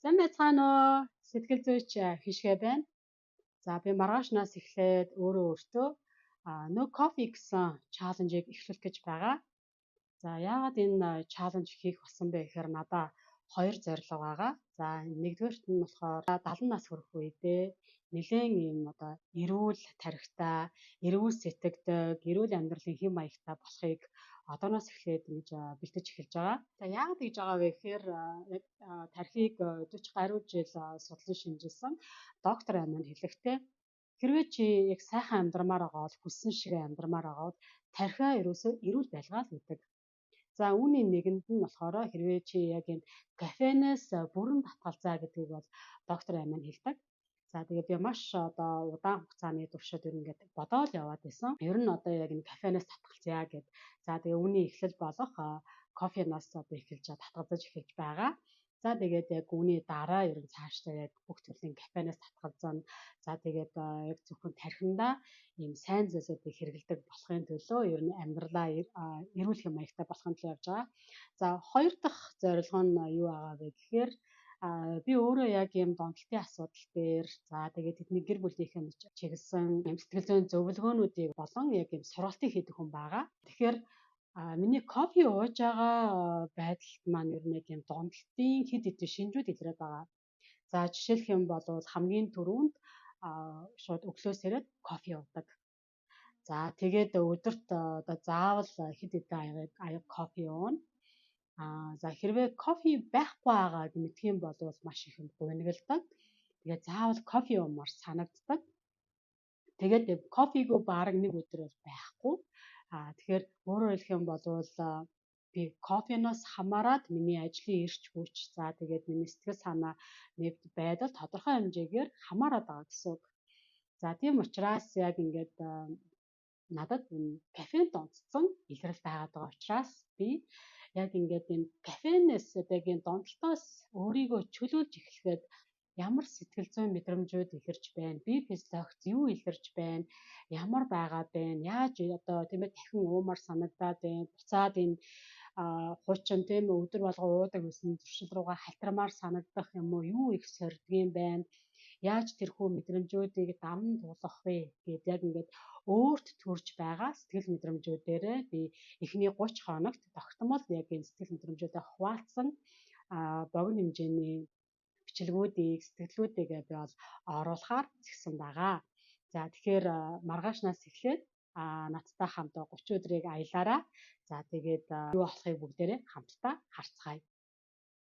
Сайн байцгаана уу? Сэтгэл зүйч хишгэ байна. За би маргаашнаас эхлээд өөртөө no coffee гэсэн чаленжийг эхлүүлэх гэж байгаа. За яагаад энэ чаленж хийх болсон бэ гэхээр надаа хоёр зорилго байгаа. За нэгдүгээрт нь болохоор 70 нас хүрэх үедээ нэлээд юм эрүүл тархитай, эрүүл сэтгэдэг, эрүүл амьдралын хэм маягтай болохыг одооноос эхлээд ингэж бэлдэж эхэлж байгаа. За яагаад гэж байгаа вэ гэхээр яг тархийг 40 гаруй жил судлан шинжилсэн доктор аминд хэлэхдээ хэрвээ чи яг сайхан амьдрмаар байгаа бол хүссэн шиг амьдрмаар байгаа бол тархиа ерөөсөө эрүүл байлгаа л гэдэг. За үүний нэгэнд нь болохоор хэрвээ чи яг энэ кофенээс бүрэн татгалзаа гэдгийг бол доктор амин хэлдэг. За тэгээд би маш удаан хугацааны туршид ингээд бодоод яваад байсан. Ер нь яг энэ кофенээс татгалзъя гэд. За тэгээд үүний эхлэл болох кофенаас эхэлж татгалзаж эхэлж байгаа. За тэгээд яг үүний дараа ер нь цаашдаа яг бүх төрлийн кофенээс татгалзана. За тэгээд яг зөвхөн тархиндаа ийм сайн зүйлсүүдийг хэрэглэдэг болохын төлөө ер нь амьдралаа эрүүл хэм маягтай болохын төлөө явж байгаа. За хоёр дахь зорилго нь юу байгаа вэ гэхээр би өөрөө яг ийм донтолтын асуудал дээр за тэгээд тэдний гэр бүлийнхэн чиглэсэн сэтгэл зүйн зөвлөгөөнүүдийг болон яг ийм сургалтыг хийдэг хүн байгаа. Тэгэхээр миний кофе ууж байгаа байдалд маань ер нь яг ийм донтолтын хэд хэдэн шинжүүд илрээд байгаа. За жишээлх юм бол хамгийн түрүүнд шууд өглөөс ирээд кофе уудаг. За тэгээд өдөрт заавал хэд хэдэн аяга кофе ууна. За хэрвээ кофе байхгүй байгаа гэмтэх юм бол маш их гуйнагладаг. Тэгээд заавал кофе уумаар санагддаг. Тэгээд кофег баг нэг өдөр бол байхгүй. Тэгэхээр өөрөөр хэлэх юм бол би кофеноос хамаарат миний ажлын эрч хүч за тэгээд миний сэтгэл санаа нэг байдал тодорхой хэмжээгээр хамаарат байгаа гэсэн үг. За тийм учраас яг ингээд надад энэ кофенд онцсон илрэл байгаад байгаа учраас би яг ингээд энэ кофенээс яг энэ донтолтоос өөрийгөө чөлөөлж эхлэхэд ямар сэтгэл зүйн мэдрэмжүүд илэрч байна, бие физиологч юу илэрч байна, ямар байгаад байна, яаж тийм ээ дахин уумар санагдаад байна, буцаад энэ хуучин тийм ээ өдөр болго уудаг гэсэн зуршил руугаа халтрамаар санагдах юм уу, юу их сордгийм байна, яаж тэрхүү мэдрэмжүүдийг даван туулах вэ гэдээ яг ингээд өөрт төрж байгаа сэтгэл мэдрэмжүүдээрээ би эхний 30 хоногт тогтмол яг энэ сэтгэл мэдрэмжүүдээ хуваалцсан богино хэмжээний бичлэгүүдийг, сэтгэлүүдийг би бол оруулахаар згсэн байгаа. За тэгэхээр маргаашнаас эхлээд надтай хамт 30 өдрийг аялаараа. За тэгээд юу болохыг бүгдээрээ хамтдаа харцгаая.